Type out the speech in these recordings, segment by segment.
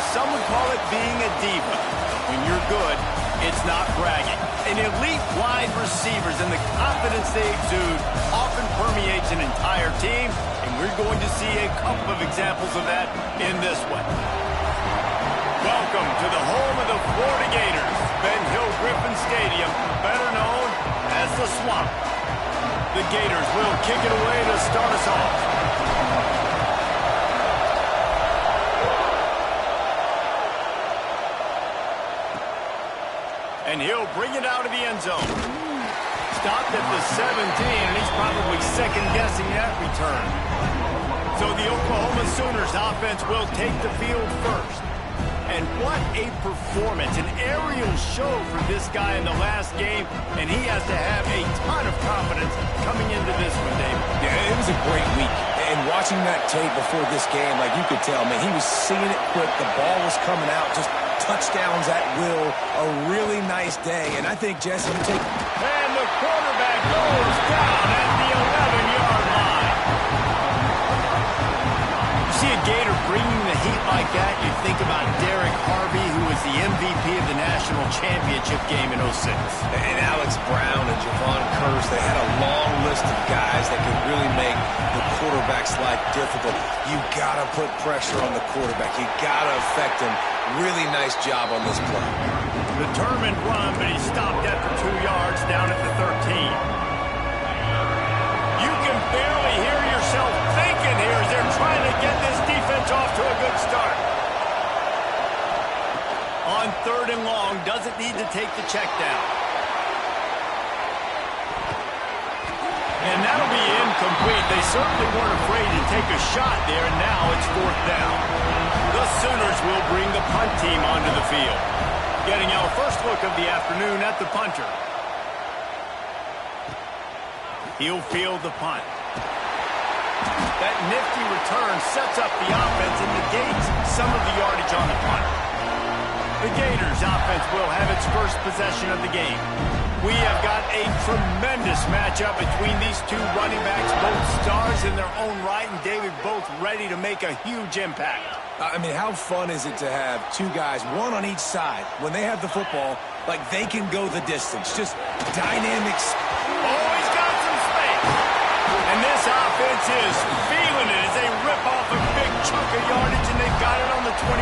some would call it being a diva. When you're good, it's not bragging. And elite wide receivers and the confidence they exude often permeates an entire team, and we're going to see a couple of examples of that in this one. Welcome to the home of the Florida Gators, Ben Hill Griffin Stadium, better known as the Swamp. The Gators will kick it away to start us off. And he'll bring it out of the end zone. Stopped at the 17, and he's probably second-guessing that return. So the Oklahoma Sooners offense will take the field first. And what a performance, an aerial show for this guy in the last game, and he has to have a ton of confidence coming into this one, David. Yeah, it was a great week. And watching that tape before this game, like you could tell, man, he was seeing it quick. The ball was coming out, just touchdowns at will. A really nice day. And I think, Jesse, you take... And the quarterback goes down at the 11-yard line. You see a Gator bringing the heat like that, you think about Derek Harvey, who was the MVP of the national championship game in 06. And Alex Brown and Javon Curse, they had a long list of guys that could really make the quarterback's life difficult. You got to put pressure on the quarterback. You got to affect him. Really nice job on this play. Determined run, but he stopped after 2 yards down at the 13. You can barely hear yourself thinking here as they're trying to get this defense off to a good start. On 3rd and long, doesn't need to take the check down. And that'll be incomplete. They certainly weren't afraid to take a shot there, and now it's 4th down. The Sooners will bring the punt team onto the field. Getting our first look of the afternoon at the punter. He'll field the punt. That nifty return sets up the offense and negates some of the yardage on the punt. The Gators offense will have its first possession of the game. We have got a tremendous matchup between these two running backs, both stars in their own right, and David, both ready to make a huge impact. I mean, how fun is it to have two guys, one on each side, when they have the football, like they can go the distance. Just dynamics. Always got some space. And this offense is feeling it as they rip off a big chunk of yardage, and they've got it on the 22.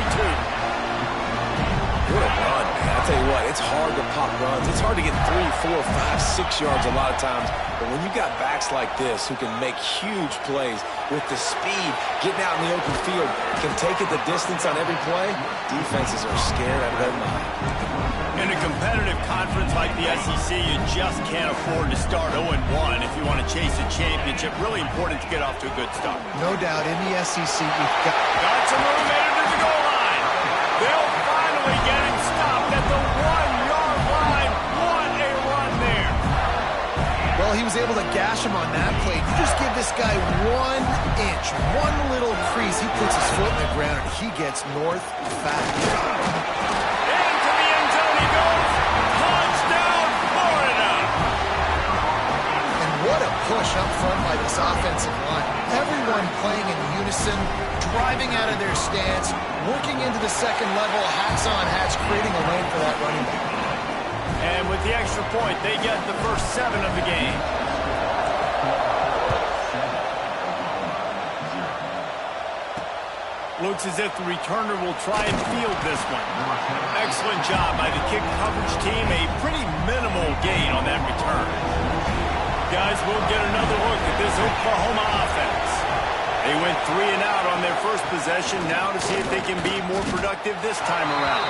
What a run, man. I'll tell you what, it's hard to pop runs. It's hard to get 3, 4, 5, 6 yards a lot of times. But when you got backs like this who can make huge plays with the speed, getting out in the open field, can take it the distance on every play, defenses are scared out of their mind. In a competitive conference like the SEC, you just can't afford to start 0-1 if you want to chase a championship. Really important to get off to a good start. No doubt, in the SEC, you've got some room made it to the goal line. They'll finally get him stopped at the 1-yard line. What a run there. Well, he was able to gash him on that play. You just give this guy 1 inch, one little crease. He puts his foot in the ground, and he gets north fast. Into the end zone he goes. Touchdown, Florida. And what a push up front by this offensive line. Everyone playing in unison, driving out of their stance, working into the second level, hats on hats, creating a lane for that running back. And with the extra point, they get the first 7 of the game. Looks as if the returner will try and field this one. Excellent job by the kick coverage team. A pretty minimal gain on that return. Guys, we'll get another look at this Oklahoma offense. They went 3 and out on their first possession. Now to see if they can be more productive this time around.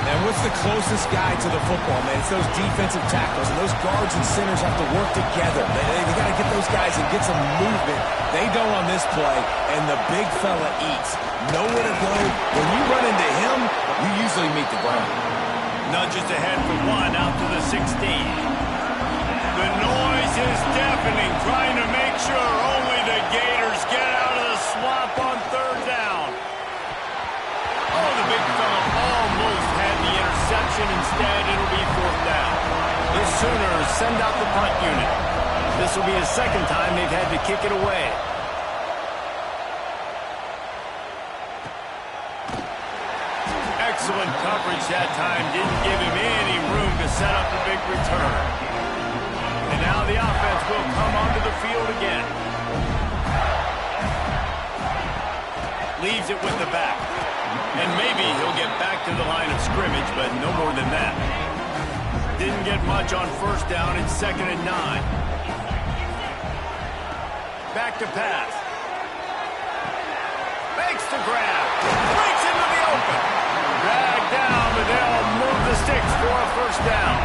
And what's the closest guy to the football, man? It's those defensive tackles, and those guards and centers have to work together. They got to get those guys and get some movement. They don't on this play, and the big fella eats. Nowhere to go. When you run into him, you usually meet the ground. Nudges ahead for 1 out to the 16. The noise is deafening, trying to make sure only the Gators get out of the swamp on 3rd down. Oh, the big fella almost had the interception. Instead, it'll be 4th down. The Sooners send out the punt unit. This will be the second time they've had to kick it away. Excellent coverage that time. Didn't give him any room to set up a big return. And now the offense will come onto the field again. Leaves it with the back. And maybe he'll get back to the line of scrimmage, but no more than that. Didn't get much on first down. It's 2nd and 9. Back to pass. Makes the grab. Breaks into the open. Dragged down, but they'll move the sticks for a first down.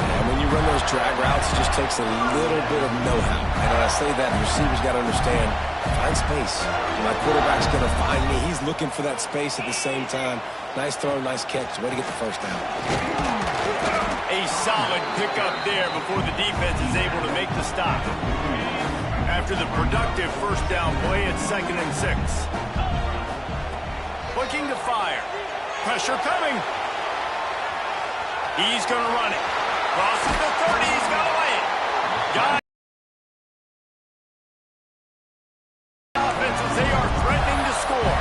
And when you run those drag routes, it just takes a little bit of know-how. And when I say that, the receivers got to understand, find space. My quarterback's going to find me. He's looking for that space at the same time. Nice throw, nice catch. Way to get the first down. A solid pickup there before the defense is able to make the stop. After the productive first down play, it's 2nd and 6. Looking to fire. Pressure coming. He's going to run it. Crosses the 30. He's going to lay it. Got it. Offenses, they are threatening to score.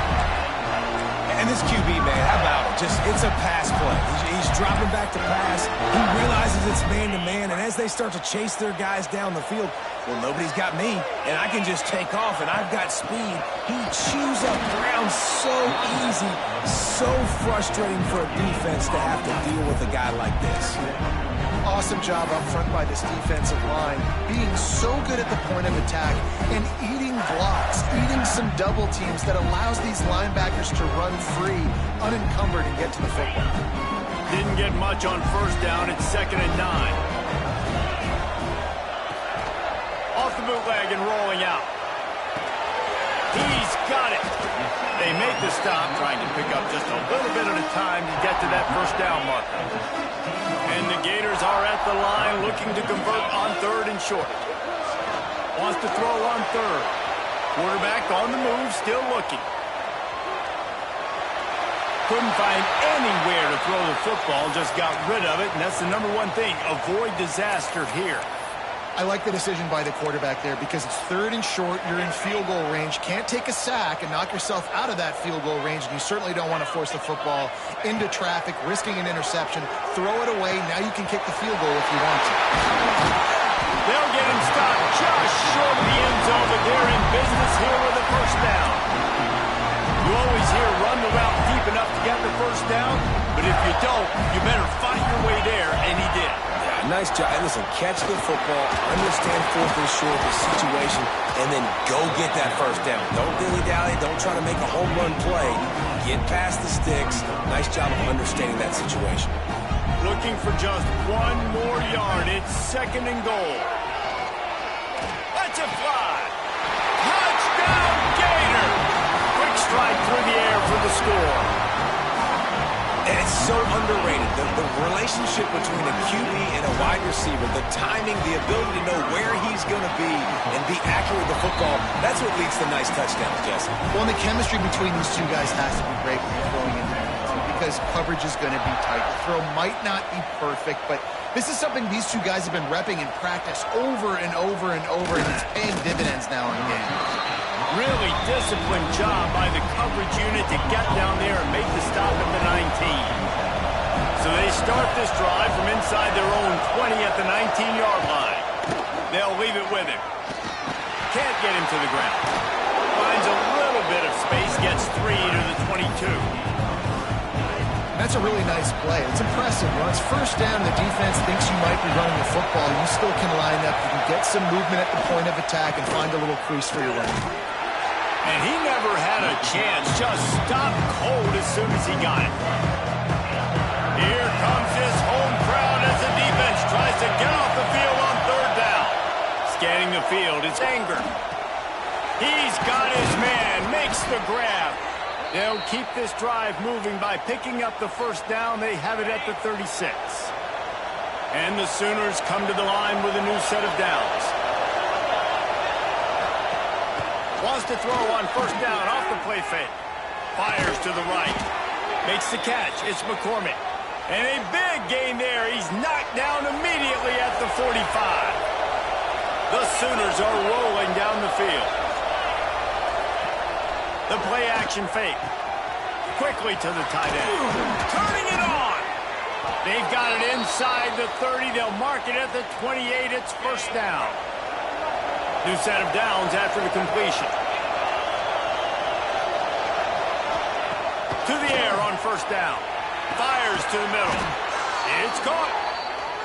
And this QB, man, how about it? It's a pass play. He's dropping back to pass. He realizes it's man-to-man, and as they start to chase their guys down the field, well, nobody's got me, and I can just take off, and I've got speed. He chews up ground so easy, so frustrating for a defense to have to deal with a guy like this. Awesome job up front by this defensive line, being so good at the point of attack and eating blocks, eating some double teams that allows these linebackers to run free, unencumbered, and get to the football. Didn't get much on first down. It's 2nd and 9. Off the bootleg and rolling out. He's got it. They make the stop, trying to pick up just a little bit at a time to get to that first down marker. And the Gators are at the line looking to convert on 3rd and short. Wants to throw on 3rd. Quarterback on the move, still looking. Couldn't find anywhere to throw the football, just got rid of it, and that's the number one thing. Avoid disaster here. I like the decision by the quarterback there because it's 3rd and short. You're in field goal range. Can't take a sack and knock yourself out of that field goal range, and you certainly don't want to force the football into traffic, risking an interception. Throw it away. Now you can kick the field goal if you want to. They'll get him stopped just short of the end zone, but they're in business here with a first down. You always hear run the route deep enough to get the first down, but if you don't, you better fight your way there, and he did. Nice job. And listen, catch the football, understand 4th and short, the situation, and then go get that first down. Don't dilly-dally. Don't try to make a home run play. Get past the sticks. Nice job of understanding that situation. Looking for just one more yard. It's 2nd and goal. Let's it fly. Touchdown, Gator. Quick strike through the air for the score. And it's so underrated. The relationship between a QB and a wide receiver, the timing, the ability to know where he's going to be and be accurate with the football, that's what leads to nice touchdowns, Jesse. Well, and the chemistry between these two guys has to be great when you're throwing in there because coverage is going to be tight. The throw might not be perfect, but this is something these two guys have been repping in practice over and over and over, and it's paying dividends now in games. Really disciplined job by the coverage unit to get down there and make the stop at the 19. So they start this drive from inside their own 20 at the 19-yard line. They'll leave it with him. Can't get him to the ground. Finds a little bit of space, gets 3 to the 22. That's a really nice play. It's impressive. When it's first down, the defense thinks you might be running the football. You still can line up. You can get some movement at the point of attack and find a little crease for your running. And he never had a chance. Just stopped cold as soon as he got it. Here comes his home crowd as the defense tries to get off the field on 3rd down. Scanning the field, it's Anger. He's got his man, makes the grab. They'll keep this drive moving by picking up the first down. They have it at the 36. And the Sooners come to the line with a new set of downs. Wants to throw on first down off the play fake. Fires to the right. Makes the catch. It's McCormick. And a big gain there. He's knocked down immediately at the 45. The Sooners are rolling down the field. The play action fake. Quickly to the tight end. Turning it on. They've got it inside the 30. They'll mark it at the 28. It's first down. New set of downs after the completion. To the air on first down. Fires to the middle. It's caught.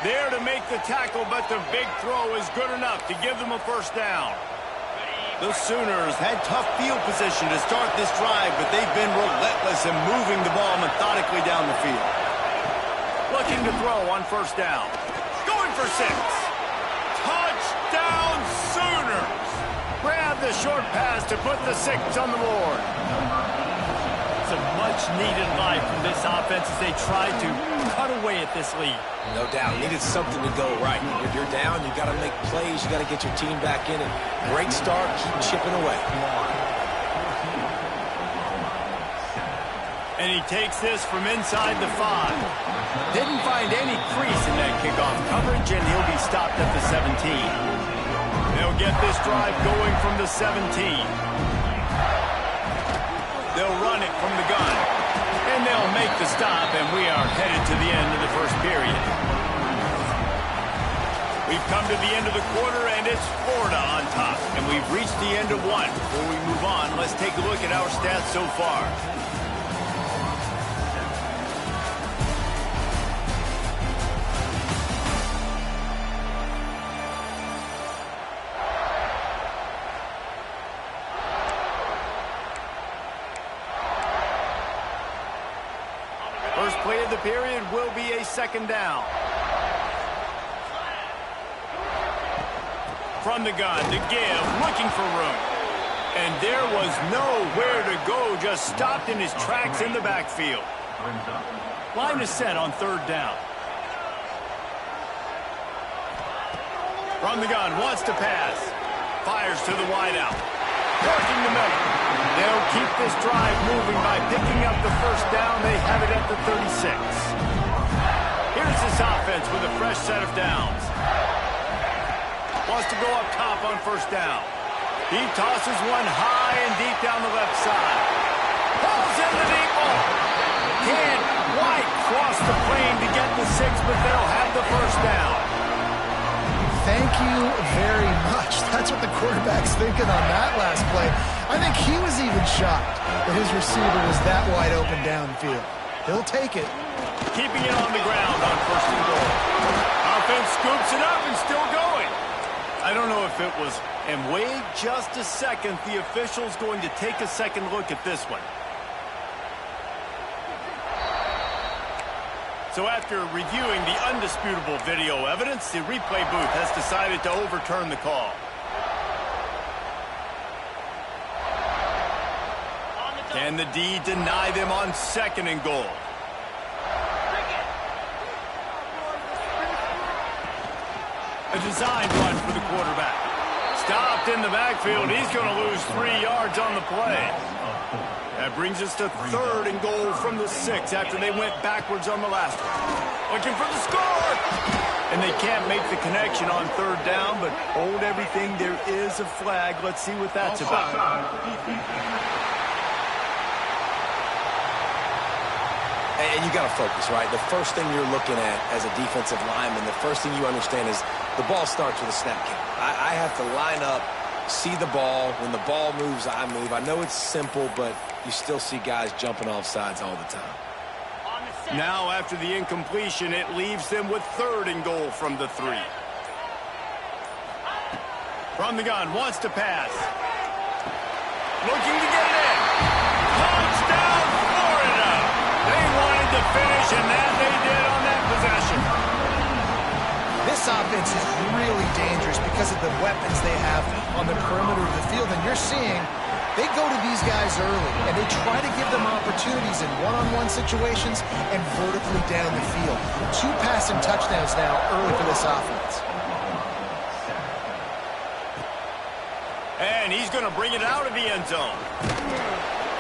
There to make the tackle, but the big throw is good enough to give them a first down. The Sooners had tough field position to start this drive, but they've been relentless in moving the ball methodically down the field. Looking to throw on first down. Going for 6. Touchdown Sooners! Grab the short pass to put the 6 on the board. Some much-needed life from this offense as they try to cut away at this lead. No doubt. Needed something to go right. If you're down, you got to make plays. You got to get your team back in it. Great start. Keep chipping away. And he takes this from inside the 5. Didn't find any crease in that kickoff coverage, and he'll be stopped at the 17. They'll get this drive going from the 17. They'll run it from the gun. And they'll make the stop, and we are headed to the end of the first period. We've come to the end of the quarter, and it's Florida on top. And we've reached the end of one. Before we move on, let's take a look at our stats so far. First play of the period will be a second down. From the gun to give, looking for room. And there was nowhere to go, just stopped in his tracks in the backfield. Line is set on third down. From the gun, wants to pass. Fires to the wideout. Working the middle. They'll keep this drive moving by picking up the first down. They have it at the 36. Here's this offense with a fresh set of downs. Wants to go up top on first down. He tosses one high and deep down the left side. Pulls in the deep ball. Can't quite cross the plane to get the 6, but they'll have the first down. Thank you very much. That's what the quarterback's thinking on that last play. I think he was even shocked that his receiver was that wide open downfield. He'll take it. Keeping it on the ground on first and goal. Offense scoops it up and still going. I don't know if it was, and wait just a second, the official's going to take a second look at this one. So after reviewing the undisputable video evidence, the replay booth has decided to overturn the call. Can the D deny them on second and goal? A design run for the quarterback. Stopped in the backfield. He's going to lose 3 yards on the play. That brings us to third and goal from the 6 after they went backwards on the last one. Looking for the score! And they can't make the connection on third down, but hold everything. There is a flag. Let's see what that's about. And you got to focus, right? The first thing you're looking at as a defensive lineman, the first thing you understand is the ball starts with a snap count. I have to line up, see the ball. When the ball moves, I move. I know it's simple, but you still see guys jumping off sides all the time. Now, after the incompletion, it leaves them with third and goal from the 3. From the gun, wants to pass. Looking to get it in. Touchdown, Florida! They wanted to finish, and that they did on that possession. This offense is really dangerous because of the weapons they have on the perimeter of the field. And you're seeing they go to these guys early, and they try to give them opportunities in one-on-one situations and vertically down the field. 2 passing touchdowns now early for this offense. And he's going to bring it out of the end zone.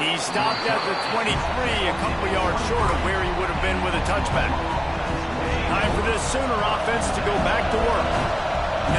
He stopped at the 23, a couple yards short of where he would have been with a touchback. Time for this Sooner offense to go back to work.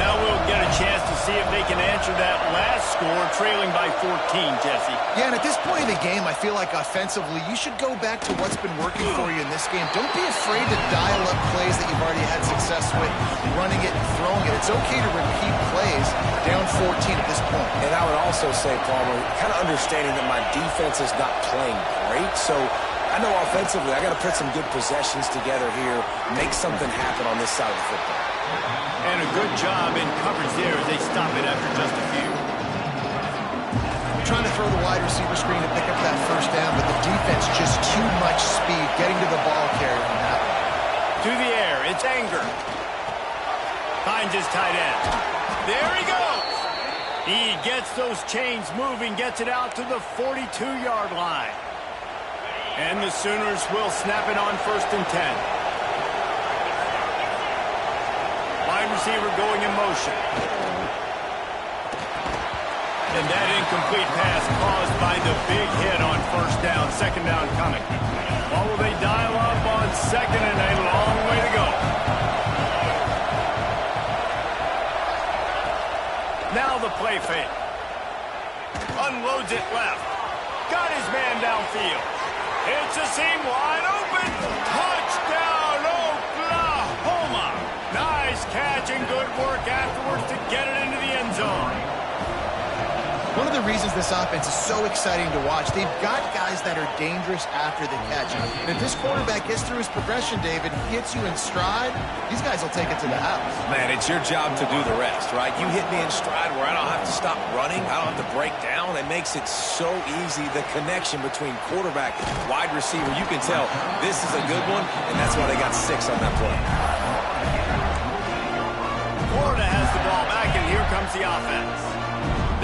Now we'll get a chance to see if they can answer that last score, trailing by 14, Jesse. Yeah, and at this point in the game, I feel like offensively, you should go back to what's been working for you in this game. Don't be afraid to dial up plays that you've already had success with, running it and throwing it. It's okay to repeat plays down 14 at this point. And I would also say, Palmer, kind of understanding that my defense is not playing great, so I know offensively I got to put some good possessions together here, make something happen on this side of the football. And a good job in coverage there as they stop it after just a few. Trying to throw the wide receiver screen to pick up that first down, but the defense just too much speed getting to the ball carrier on that one. To the air, it's Anger. Finds his tight end. There he goes. He gets those chains moving, gets it out to the 42-yard line. And the Sooners will snap it on 1st and 10. Wide receiver going in motion. And that incomplete pass caused by the big hit on 1st down, 2nd down coming. What will they dial up on 2nd and a long way to go? Now the play fake. Unloads it left. Got his man downfield. It's a seam wide open. Touchdown, Oklahoma. Nice catch and good work afterwards to get it into the end zone. One of the reasons this offense is so exciting to watch, they've got guys that are dangerous after the catch. And if this quarterback gets through his progression, David, hits you in stride, these guys will take it to the house. Man, it's your job to do the rest, right? You hit me in stride where I don't have to stop running. I don't have to break down. It makes it so easy, the connection between quarterback and wide receiver. You can tell this is a good one, and that's why they got 6 on that play. Florida has the ball back, and here comes the offense.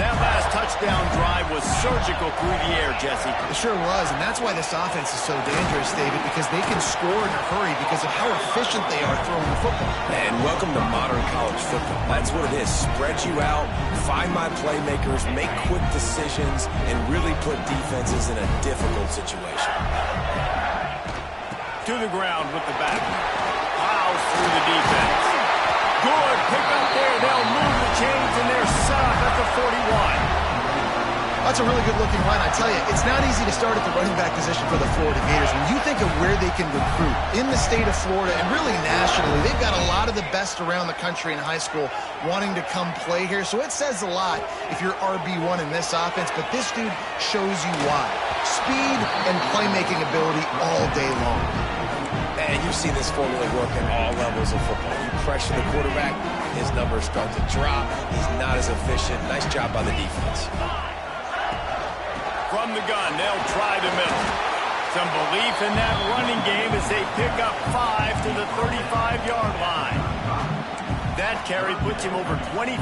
That last touchdown drive was surgical through the air, Jesse. It sure was, and that's why this offense is so dangerous, David, because they can score in a hurry because of how efficient they are throwing the football. And welcome to modern college football. That's what it is. Spread you out, find my playmakers, make quick decisions, and really put defenses in a difficult situation. To the ground with the back. Plows through the defense. Good pick up there. They'll move the chains, and they're set up at the 41. That's a really good-looking run. I tell you, it's not easy to start at the running back position for the Florida Gators. When you think of where they can recruit in the state of Florida and really nationally, they've got a lot of the best around the country in high school wanting to come play here. So it says a lot if you're RB1 in this offense, but this dude shows you why. Speed and playmaking ability all day long. And you've seen this formula work at all levels of football. You pressure the quarterback, his numbers start to drop. He's not as efficient. Nice job by the defense. From the gun, they'll try the middle. Some belief in that running game as they pick up 5 to the 35-yard line. That carry puts him over 2,500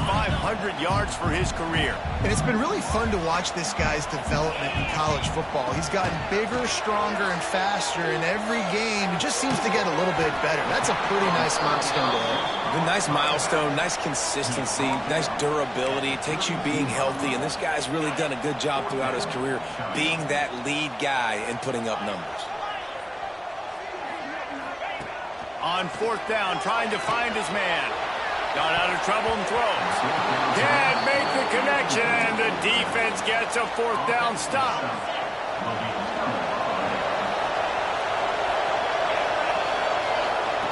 yards for his career. And it's been really fun to watch this guy's development in college football. He's gotten bigger, stronger, and faster in every game. He just seems to get a little bit better. That's a pretty nice milestone to hit. A nice milestone, nice consistency, nice durability. It takes you being healthy, and this guy's really done a good job throughout his career being that lead guy and putting up numbers. On 4th down, trying to find his man. Got out of trouble and throws. Can't make the connection, and the defense gets a 4th down stop.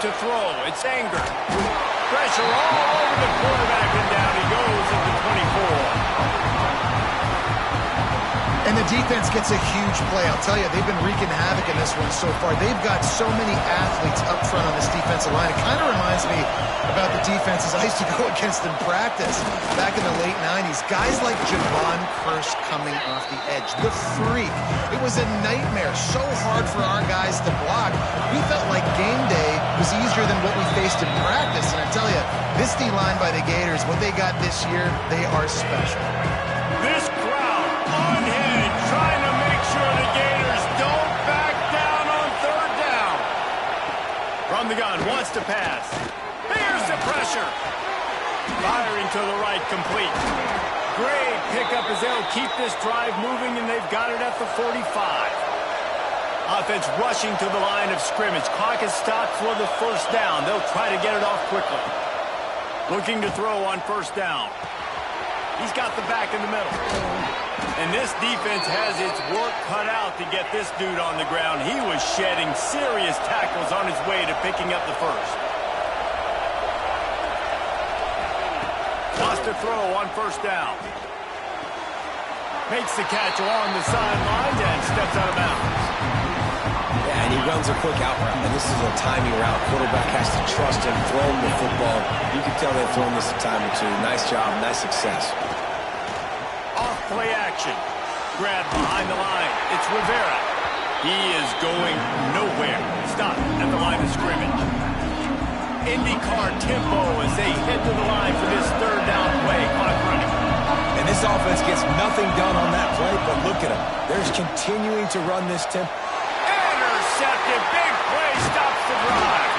To throw, it's Anger. Pressure all over the quarterback, and down he goes at the 24. And the defense gets a huge play. I'll tell you, they've been wreaking havoc in this one so far. They've got so many athletes up front on this defensive line. It kind of reminds me about the defenses I used to go against in practice back in the late 90s. Guys like Javon Curse coming off the edge. The freak. It was a nightmare. So hard for our guys to block. We felt like game day was easier than what we faced in practice. And I tell you, this D-line by the Gators, what they got this year, they are special. This crowd unhinged, trying to make sure the Gators don't back down on 3rd down. From the gun, wants to pass. Here's the pressure. Firing to the right, complete. Great pickup as they'll keep this drive moving, and they've got it at the 45. Offense rushing to the line of scrimmage. Clock is stopped for the 1st down. They'll try to get it off quickly. Looking to throw on first down. He's got the back in the middle. And this defense has its work cut out to get this dude on the ground. He was shedding serious tackles on his way to picking up the first. Lost to throw on first down. Makes the catch along the sidelines and steps out of bounds. Yeah, and he runs a quick out route, and this is a timing route. Quarterback has to trust him, throw him the football. You can tell they've thrown this a time or two. Nice job, nice success. Off play action. Grab behind the line. It's Rivera. He is going nowhere. Stop at the line of scrimmage. IndyCar tempo as they head to the line for this third down play. Clock running. And this offense gets nothing done on that play, but look at him. They're continuing to run this tempo. Intercepted. Big play stops the drive.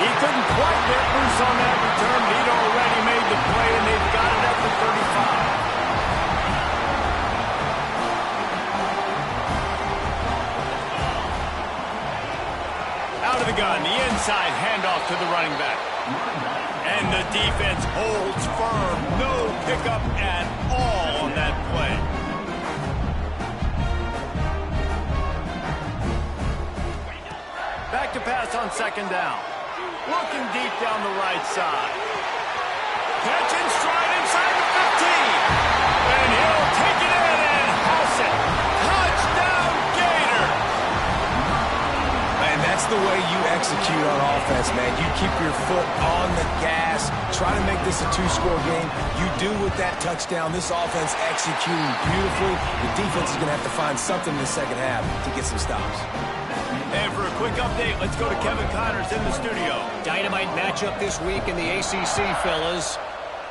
He couldn't quite get loose on that return, but he'd already made the play, and they've got it at the 35. Out of the gun, the inside handoff to the running back. And the defense holds firm. No pickup at all on that play. Back to pass on second down. Looking deep down the right side. Catch in stride inside the 15. And he'll take it in and house it. Touchdown, Gator. And that's the way you execute on offense, man. You keep your foot on the gas. Try to make this a two-score game. You do with that touchdown. This offense executing beautifully. The defense is going to have to find something in the second half to get some stops. And for a quick update, let's go to Kevin Connors in the studio. Dynamite matchup this week in the ACC, fellas.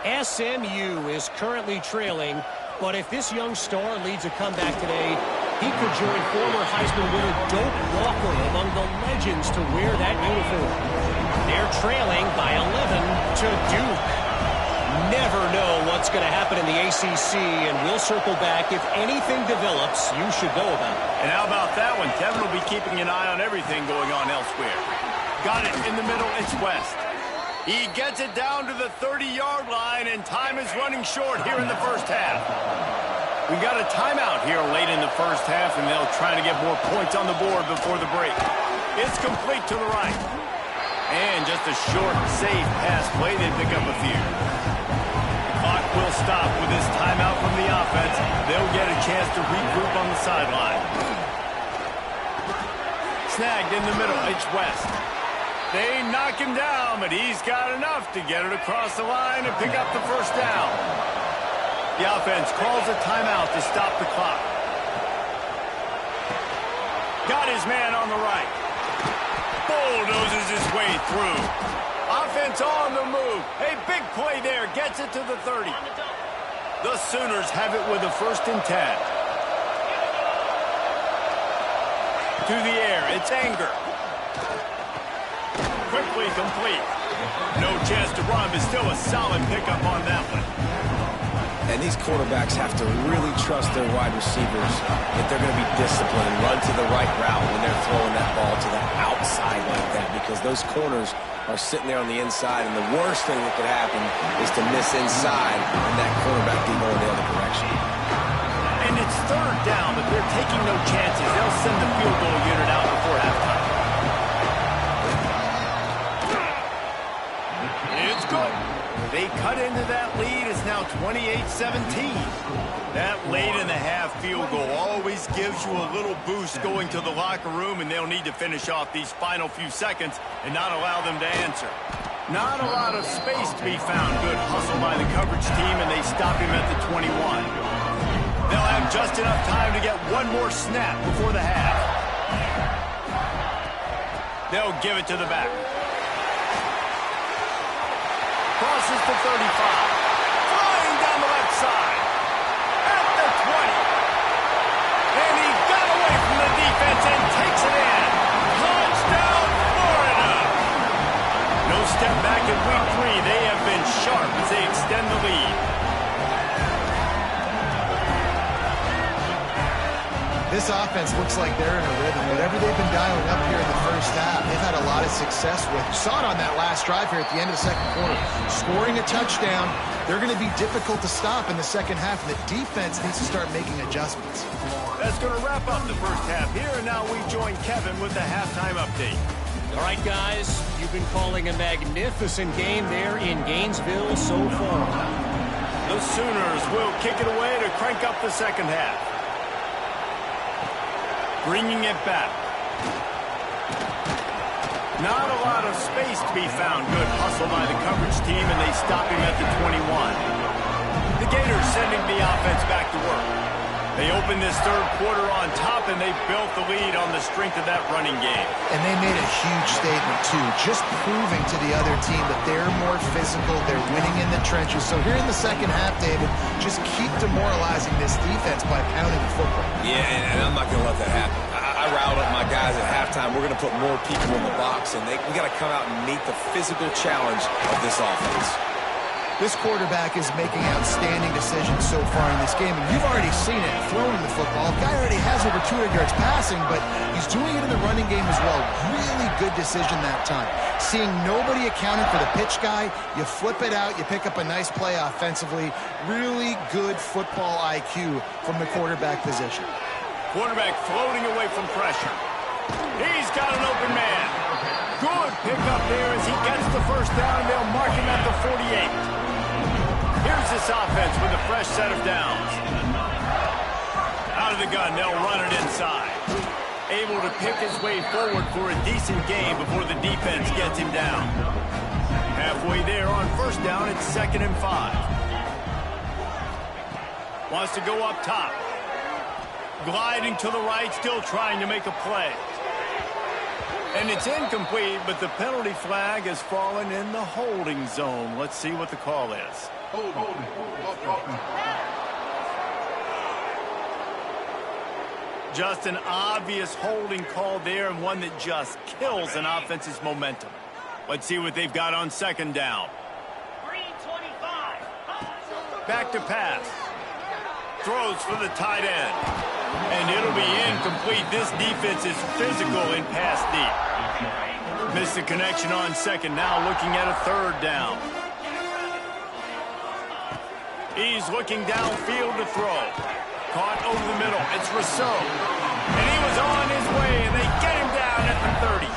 SMU is currently trailing, but if this young star leads a comeback today, he could join former Heisman winner Doak Walker among the legends to wear that uniform. They're trailing by 11 to Duke. Never know what's going to happen in the ACC, and we'll circle back. If anything develops, you should know about it. And how about that one? Kevin will be keeping an eye on everything going on elsewhere. Got it in the middle. It's West. He gets it down to the 30-yard line, and time is running short here in the first half. We got a timeout here late in the first half, and they'll try to get more points on the board before the break. It's complete to the right. And just a short, safe pass play. They pick up a few. Clock will stop with this timeout from the offense. They'll get a chance to regroup on the sideline. Snagged in the middle. It's West. They knock him down, but he's got enough to get it across the line and pick up the first down. The offense calls a timeout to stop the clock. Got his man on the right. Bulldozes his way through. Offense on the move. A big play there. Gets it to the 30. The Sooners have it with a 1st and 10. To the air. It's Anger. Quickly complete. No chance to run, but still a solid pickup on that one. And these quarterbacks have to really trust their wide receivers that they're going to be disciplined and run to the right route when they're throwing that ball to the outside like that, because those corners are sitting there on the inside, and the worst thing that could happen is to miss inside and that quarterback be going the other direction. And it's third down, but they're taking no chances. They'll send the field goal unit out before halftime. It's good. They cut into that lead. It's now 28-17. That late-in-the-half field goal always gives you a little boost going to the locker room, and they'll need to finish off these final few seconds and not allow them to answer. Not a lot of space to be found. Good hustle by the coverage team, and they stop him at the 21. They'll have just enough time to get one more snap before the half. They'll give it to the back. Crosses to 35. Flying down the left side. At the 20. And he got away from the defense and takes it in. Touchdown, Florida. No step back in week 3. They have been sharp as they extend the lead. This offense looks like they're in a rhythm. Whatever they've been dialing up here in the first half, they've had a lot of success with. You saw it on that last drive here at the end of the second quarter. Scoring a touchdown, they're going to be difficult to stop in the second half, and the defense needs to start making adjustments. That's going to wrap up the first half here, and now we join Kevin with the halftime update. All right, guys, you've been calling a magnificent game there in Gainesville so far. The Sooners will kick it away to crank up the second half. Bringing it back. Not a lot of space to be found. Good hustle by the coverage team, and they stop him at the 21. The Gators sending the offense back to work. They opened this third quarter on top, and they built the lead on the strength of that running game. And they made a huge statement, too, just proving to the other team that they're more physical, they're winning in the trenches. So here in the second half, David, just keep demoralizing this defense by pounding the football. Yeah, and I'm not going to let that happen. I riled up my guys at halftime. We're going to put more people in the box, and we got to come out and meet the physical challenge of this offense. This quarterback is making outstanding decisions so far in this game, and you've already seen it throwing the football. Guy already has over 200 yards passing, but he's doing it in the running game as well. Really good decision that time. Seeing nobody accounting for the pitch guy, you flip it out, you pick up a nice play offensively. Really good football IQ from the quarterback position. Quarterback floating away from pressure. He's got an open man. Good pickup there as he gets the first down, and they'll mark him at the 48. Here's this offense with a fresh set of downs. Out of the gun, they'll run it inside. Able to pick his way forward for a decent gain before the defense gets him down. Halfway there on first down, it's 2nd and 5. Wants to go up top. Gliding to the right, still trying to make a play. And it's incomplete, but the penalty flag has fallen in the holding zone. Let's see what the call is. Just an obvious holding call there, and one that just kills an offense's momentum. Let's see what they've got on second down. Back to pass. Throws for the tight end. And it'll be incomplete. This defense is physical in pass deep. Missed the connection on second. Now looking at a third down. He's looking downfield to throw. Caught over the middle. It's Rousseau. And he was on his way, and they get him down at the 30.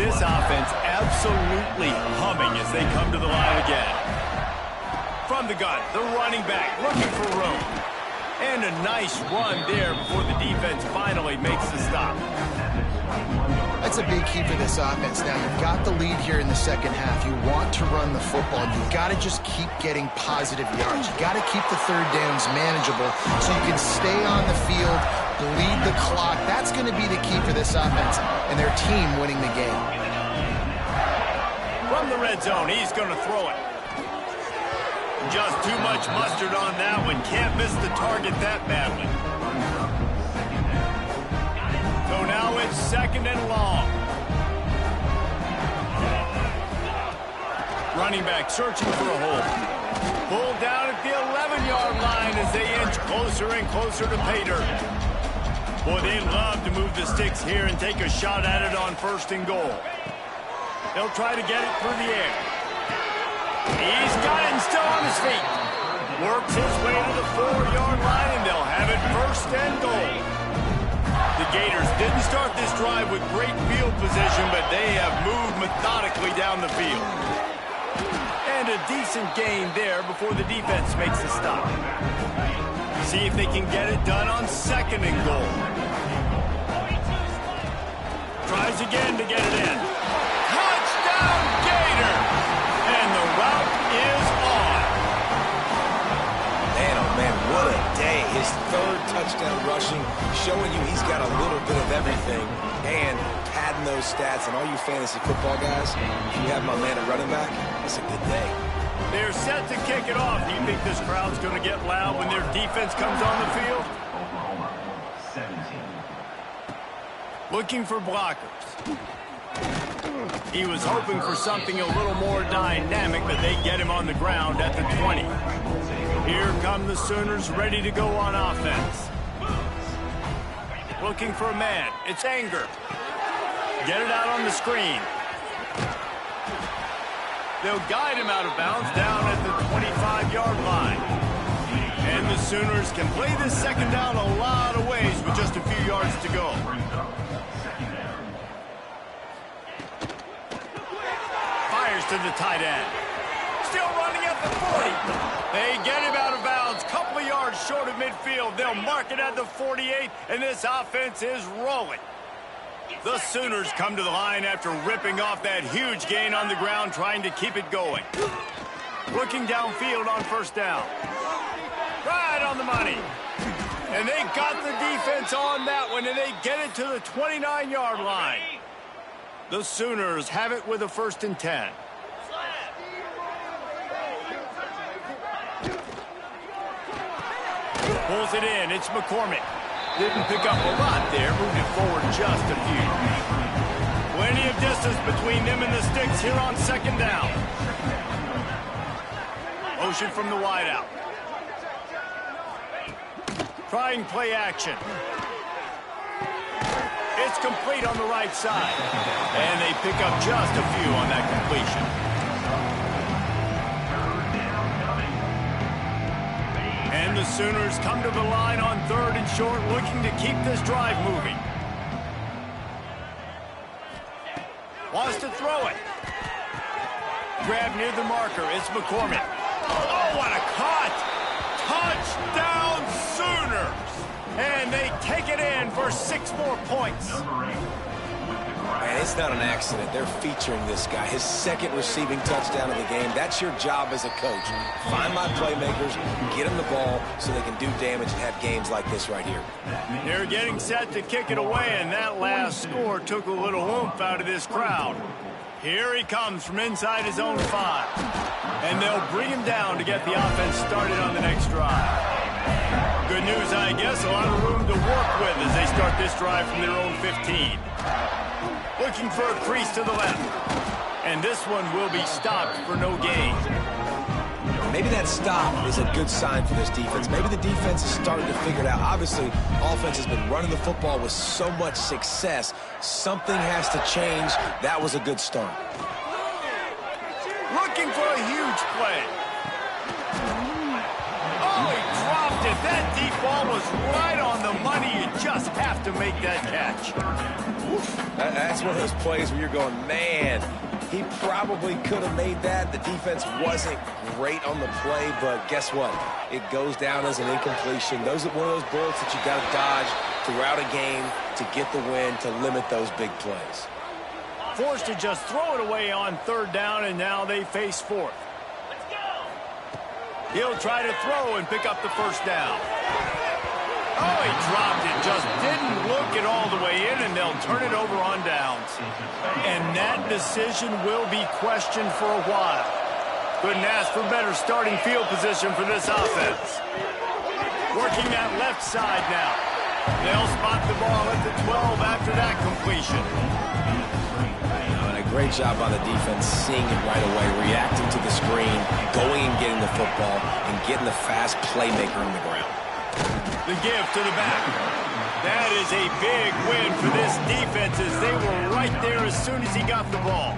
This offense absolutely humming as they come to the line again. From the gun, the running back looking for room. And a nice run there before the defense finally makes the stop. That's a big key for this offense. Now, you've got the lead here in the second half. You want to run the football. You've got to just keep getting positive yards. You've got to keep the third downs manageable so you can stay on the field, bleed the clock. That's going to be the key for this offense and their team winning the game. From the red zone, he's going to throw it. Just too much mustard on that one. Can't miss the target that badly. So now it's 2nd and long. Running back searching for a hole. Pulled down at the 11-yard line as they inch closer and closer to pay dirt. Boy, they'd love to move the sticks here and take a shot at it on 1st and goal. They'll try to get it through the air. He's got it and still on his feet. Works his way to the 4-yard line, and they'll have it 1st and goal. The Gators didn't start this drive with great field position, but they have moved methodically down the field. And a decent gain there before the defense makes a stop. See if they can get it done on 2nd and goal. Tries again to get it in. Touchdown, Gators! And the route is on. Man, oh man, what a day. His 3rd touchdown rushing, showing you he's got a little bit of everything, and padding those stats. And all you fantasy football guys, if you have my man at running back, it's a good day. They're set to kick it off. Do you think this crowd's going to get loud when their defense comes on the field? Looking for blockers. He was hoping for something a little more dynamic, but they get him on the ground at the 20. Here come the Sooners ready to go on offense. Looking for a man. It's Anger. Get it out on the screen. They'll guide him out of bounds down at the 25-yard line. And the Sooners can play this second down a lot of ways with just a few yards to go. Fires to the tight end. Still running at the 40. They get him out of bounds. Couple of yards short of midfield. They'll mark it at the 48, and this offense is rolling. The Sooners come to the line after ripping off that huge gain on the ground, trying to keep it going. Looking downfield on first down. Right on the money. And they got the defense on that one, and they get it to the 29-yard line. The Sooners have it with a 1st and 10. Pulls it in. It's McCormick. Didn't pick up a lot there. Moved it forward just a few. Plenty of distance between them and the sticks here on second down. Motion from the wideout. Trying play action. It's complete on the right side. And they pick up just a few on that completion. And the Sooners come to the line on 3rd and short, looking to keep this drive moving. Wants to throw it. Grab near the marker. It's McCormick. Oh, what a cut! Touchdown Sooners! And they take it in for 6 more points. Man, it's not an accident. They're featuring this guy. His 2nd receiving touchdown of the game. That's your job as a coach. Find my playmakers, get them the ball so they can do damage and have games like this right here. They're getting set to kick it away, and that last score took a little oomph out of this crowd. Here he comes from inside his own 5. And they'll bring him down to get the offense started on the next drive. Good news, I guess, a lot of room to work with as they start this drive from their own 15. Looking for a crease to the left. And this one will be stopped for no gain. Maybe that stop is a good sign for this defense. Maybe the defense is starting to figure it out. Obviously, offense has been running the football with so much success. Something has to change. That was a good start. Looking for a huge play. Oh, he dropped it. That deep ball was right on the money. You just have to make that catch. That's one of those plays where you're going, man, he probably could have made that. The defense wasn't great on the play, but guess what? It goes down as an incompletion. Those are one of those bullets that you got to dodge throughout a game to get the win, to limit those big plays. Forced to just throw it away on 3rd down, and now they face 4th. He'll try to throw and pick up the 1st down. Oh, he dropped it. Just didn't look it all the way in, and they'll turn it over on downs. And that decision will be questioned for a while. Couldn't ask for better starting field position for this offense. Working that left side now. They'll spot the ball at the 12 after that completion. And a great job on the defense, seeing it right away, reacting to the screen, going and getting the football, and getting the fast playmaker on the ground. The give to the back. That is a big win for this defense as they were right there as soon as he got the ball.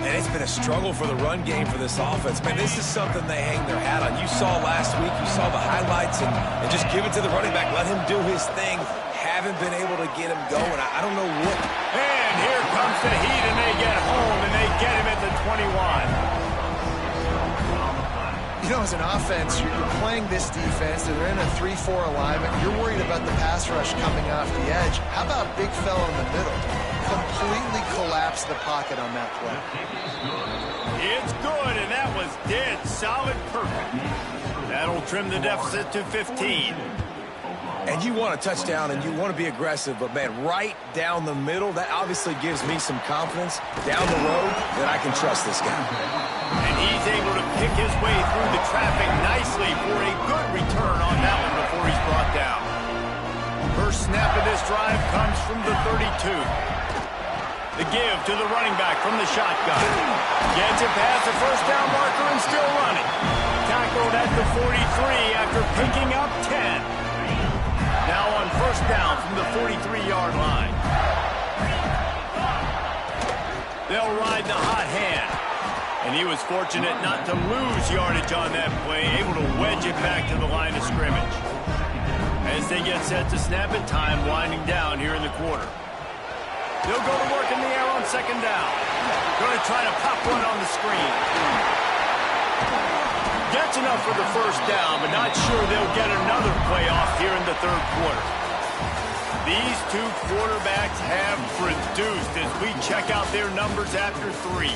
And it's been a struggle for the run game for this offense. Man, this is something they hang their hat on. You saw last week, you saw the highlights, and just give it to the running back. Let him do his thing. Haven't been able to get him going. I don't know what. And here comes the heat, and they get home, and they get him at the 21. You know, as an offense, you're playing this defense, and they're in a 3-4 alignment. You're worried about the pass rush coming off the edge. How about big fella in the middle? Completely collapsed the pocket on that play. It's good, and that was dead solid perfect. That'll trim the deficit to 15. And you want a touchdown, and you want to be aggressive, but, man, right down the middle, that obviously gives me some confidence down the road that I can trust this guy. And he's able to pick his way through the traffic nicely for a good return on that one before he's brought down. First snap of this drive comes from the 32. The give to the running back from the shotgun. Gets it past the 1st down marker and still running. Tackled at the 43 after picking up 10. Now on first down from the 43-yard line. They'll ride the hot hand. And he was fortunate not to lose yardage on that play, able to wedge it back to the line of scrimmage. As they get set to snap it, time winding down here in the quarter. They'll go to work in the air on second down. Going to try to pop one on the screen. Gets enough for the first down, but not sure they'll get another play off here in the third quarter. These two quarterbacks have produced as we check out their numbers after 3.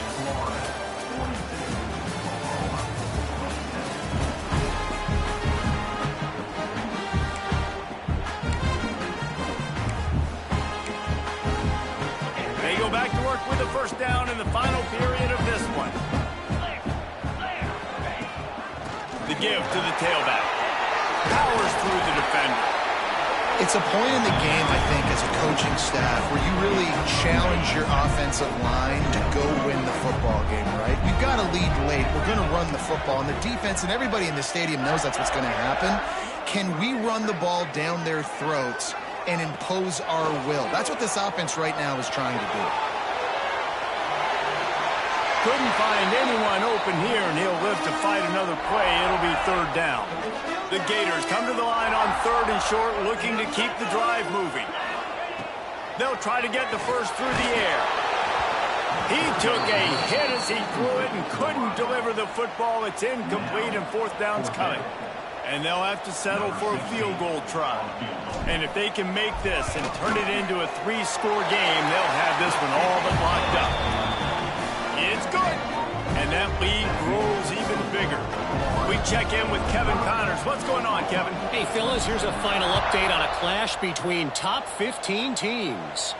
They go back to work with the first down in the final period of this one. The give to the tailback. Powers through the defender. It's a point in the game, I think, as a coaching staff where you really challenge your offensive line to go win the football game, right? We've got to lead late. We're going to run the football. And the defense and everybody in the stadium knows that's what's going to happen. Can we run the ball down their throats and impose our will? That's what this offense right now is trying to do. Couldn't find anyone open here, and he'll live to fight another play. It'll be third down. The Gators come to the line on third and short, looking to keep the drive moving. They'll try to get the first through the air. He took a hit as he threw it and couldn't deliver the football. It's incomplete, and fourth down's coming. And they'll have to settle for a field goal try. And if they can make this and turn it into a 3-score game, they'll have this one all but locked up. It's good. And that lead grows even bigger. We check in with Kevin Connors. What's going on, Kevin? Hey, fellas, here's a final update on a clash between top 15 teams.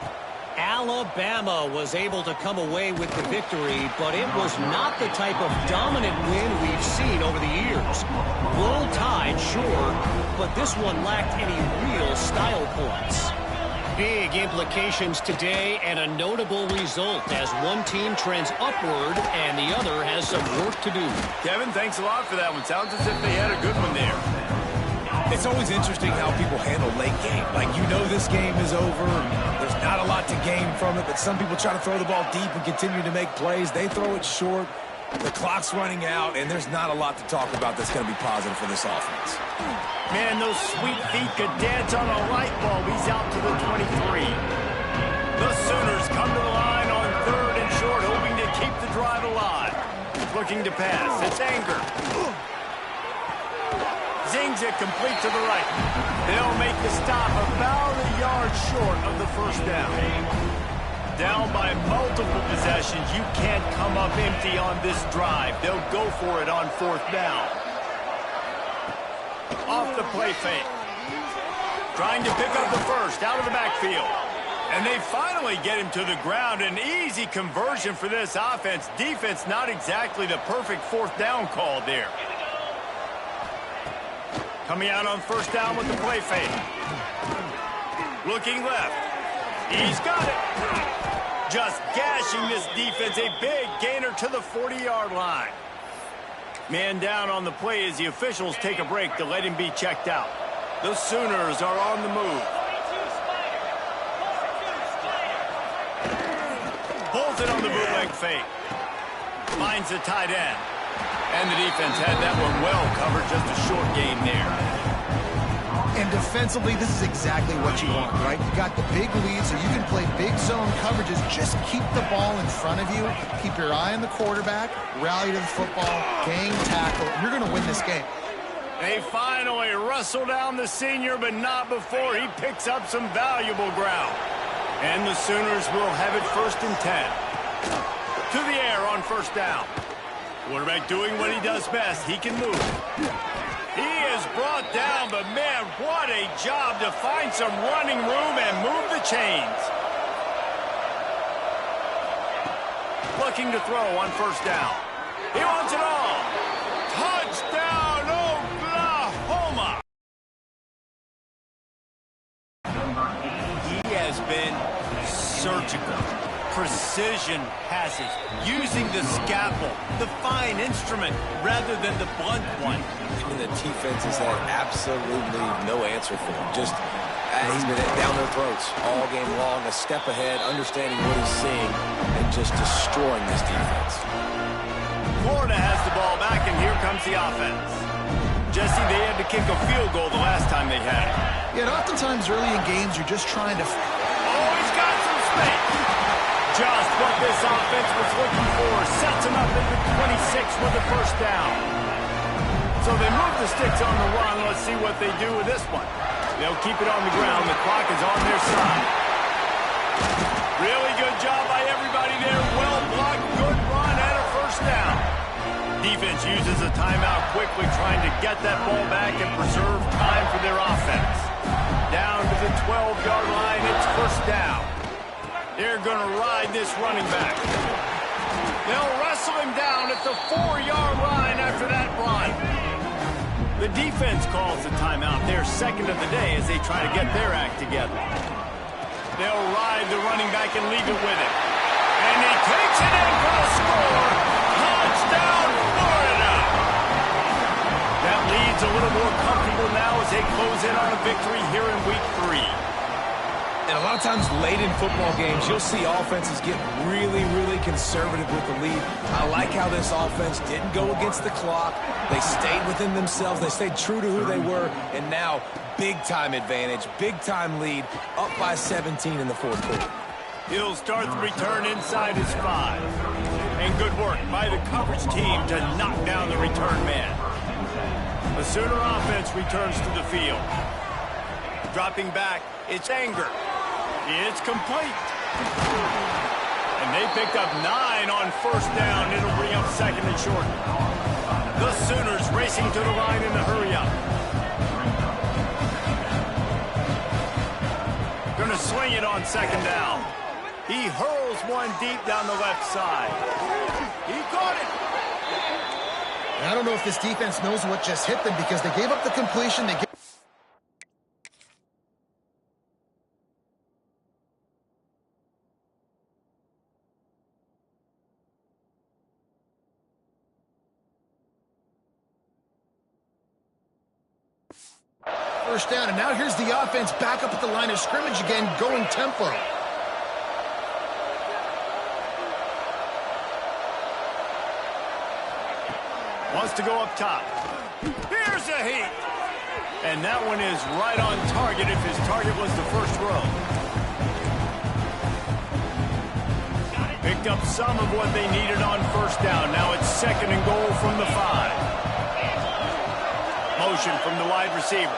Alabama was able to come away with the victory, but it was not the type of dominant win we've seen over the years. Roll Tide, sure, but this one lacked any real style points. Big implications today and a notable result as one team trends upward and the other has some work to do. Kevin, thanks a lot for that one. Sounds as if they had a good one there. It's always interesting how people handle late game. Like, you know this game is over. There's not a lot to gain from it, but some people try to throw the ball deep and continue to make plays. They throw it short. The clock's running out, and there's not a lot to talk about that's going to be positive for this offense. Man, those sweet feet could dance on a light bulb. He's out to the 23. The Sooners come to the line on third and short, hoping to keep the drive alive. Looking to pass. It's Anger. Zings it complete to the right. They'll make the stop about a yard short of the first down. Down by multiple possessions. You can't come up empty on this drive. They'll go for it on fourth down. Off the play fake. Trying to pick up the first out of the backfield. And they finally get him to the ground. An easy conversion for this offense. Defense not exactly the perfect fourth down call there. Coming out on first down with the play fake. Looking left. He's got it. Just gashing this defense. A big gainer to the 40-yard line. Man down on the play as the officials take a break to let him be checked out. The Sooners are on the move. Bolted on the bootleg fake. Finds the tight end. And the defense had that one well covered. Just a short game there. And defensively, this is exactly what you want, right? You got the big lead, so you can play big zone coverages. Just keep the ball in front of you. Keep your eye on the quarterback. Rally to the football. Gang tackle. You're going to win this game. They finally wrestle down the senior, but not before he picks up some valuable ground. And the Sooners will have it first and 10. To the air on first down. Quarterback doing what he does best. He can move. He is brought down, but man, what a job to find some running room and move the chains. Looking to throw on first down. He wants it all. Touchdown, Oklahoma. He has been surgical, precise. precision passes, using the scalpel, the fine instrument, rather than the blunt one. And the defense has had absolutely no answer for him. Just, he's been down their throats all game long, a step ahead, understanding what he's seeing, and just destroying this defense. Florida has the ball back, and here comes the offense. Jesse, they had to kick a field goal the last time they had it. Yeah, and oftentimes early in games, you're just trying to... Oh, he's got some space. Just what this offense was looking for. Sets him up at the 26 with the first down. So they move the sticks on the run. Let's see what they do with this one. They'll keep it on the ground. The clock is on their side. Really good job by everybody there. Well blocked, good run, and a first down. Defense uses a timeout quickly, trying to get that ball back and preserve time for their offense. Down to the 12-yard line, it's first down. They're going to ride this running back. They'll wrestle him down at the 4-yard line after that run. The defense calls the timeout, their second of the day, as they try to get their act together. They'll ride the running back and leave it with him. And he takes it in for the score. Touchdown, Florida! That lead's a little more comfortable now as they close in on a victory here in Week 3. And a lot of times late in football games, you'll see offenses get really, really conservative with the lead. I like how this offense didn't go against the clock. They stayed within themselves. They stayed true to who they were. And now, big-time advantage, big-time lead, up by 17 in the fourth quarter. He'll start the return inside his 5. And good work by the coverage team to knock down the return man. The Sooner offense returns to the field. Dropping back, it's Anger. It's complete. And they picked up 9 on first down. It'll bring up second and short. The Sooners racing to the line in a hurry-up. Going to swing it on second down. He hurls one deep down the left side. He caught it. I don't know if this defense knows what just hit them because they gave up the completion. First down, and now here's the offense back up at the line of scrimmage again, going tempo. Wants to go up top. Here's a heat. And that one is right on target if his target was the first row. Picked up some of what they needed on first down. Now it's second and goal from the 5. Motion from the wide receiver.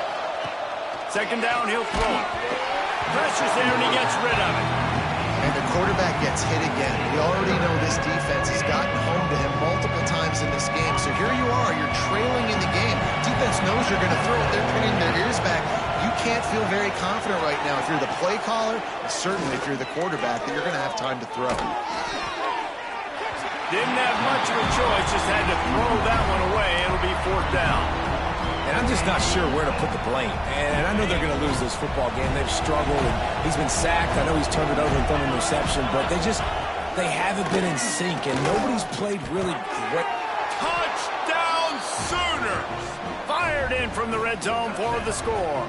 Second down, he'll throw it. Pressure's there, and he gets rid of it. And the quarterback gets hit again. We already know this defense has gotten home to him multiple times in this game. So here you are, you're trailing in the game. Defense knows you're going to throw it. They're putting their ears back. You can't feel very confident right now if you're the play caller, and certainly if you're the quarterback, that you're going to have time to throw. Didn't have much of a choice, just had to throw that one away. It'll be fourth down. And I'm just not sure where to put the blame. And I know they're going to lose this football game. They've struggled, and he's been sacked. I know he's turned it over and thrown an interception, but they haven't been in sync, and nobody's played really great. Touchdown Sooners! Fired in from the red zone for the score.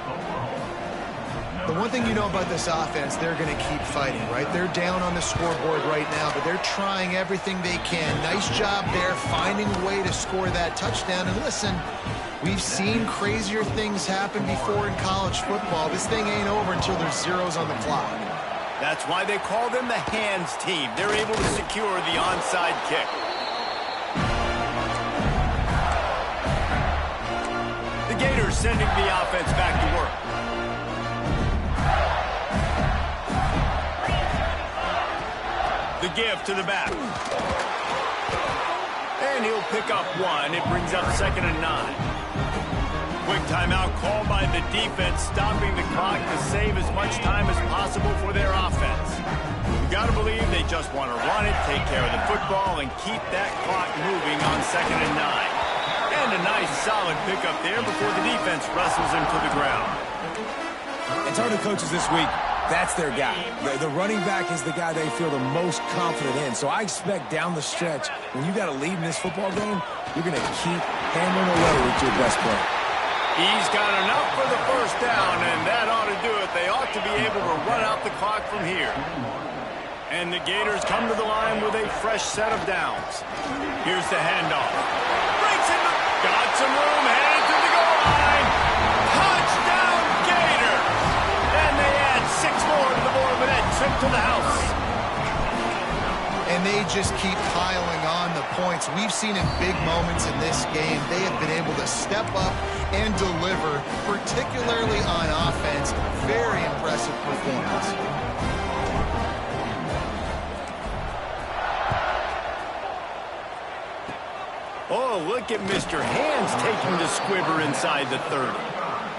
The one thing you know about this offense, they're going to keep fighting, right? They're down on the scoreboard right now, but they're trying everything they can. Nice job there, finding a way to score that touchdown. And listen, we've seen crazier things happen before in college football. This thing ain't over until there's zeros on the clock. That's why they call them the hands team. They're able to secure the onside kick. The Gators sending the offense back to work. The give to the back. And he'll pick up 1. It brings up second and 9. Quick timeout called by the defense, stopping the clock to save as much time as possible for their offense. You got to believe they just want to run it, take care of the football, and keep that clock moving on second and 9. And a nice solid pickup there before the defense wrestles him to the ground. And talking to coaches this week, That's their guy. The running back is the guy they feel the most confident in. So I expect down the stretch, when you got a lead in this football game, you're going to keep hammering away with your best player. He's got enough for the first down, and that ought to do it. They ought to be able to run out the clock from here. And the Gators come to the line with a fresh set of downs. Here's the handoff. Breaks in the... Got some room, headed to the goal line. Touchdown, Gators! And they add 6 more to the board with that trip to the house. And they just keep piling on the points. We've seen in big moments in this game, they have been able to step up and deliver, particularly on offense. Very impressive performance. Oh, look at Mr. Hands taking the squibber inside the 30.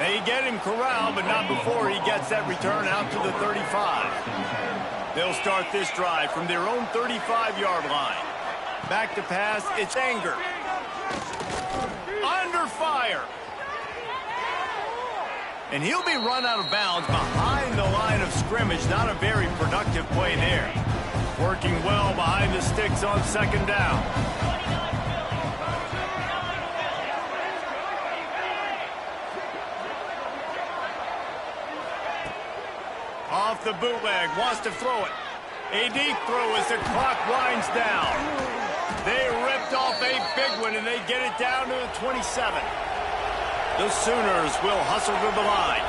They get him corralled, but not before he gets that return out to the 35. They'll start this drive from their own 35-yard line. Back to pass, it's Anger. Under fire. And he'll be run out of bounds behind the line of scrimmage. Not a very productive play there. Working well behind the sticks on second down. Off the bootleg, wants to throw it. A deep throw as the clock winds down. They ripped off a big one, and they get it down to the 27. The Sooners will hustle to the line.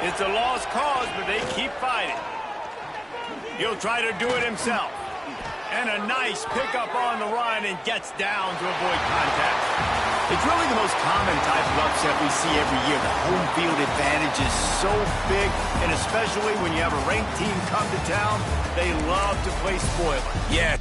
It's a lost cause, but they keep fighting. He'll try to do it himself. And a nice pickup on the run and gets down to avoid contact. It's really the most common type of upset we see every year. The home field advantage is so big, and especially when you have a ranked team come to town, they love to play spoiler. Yeah.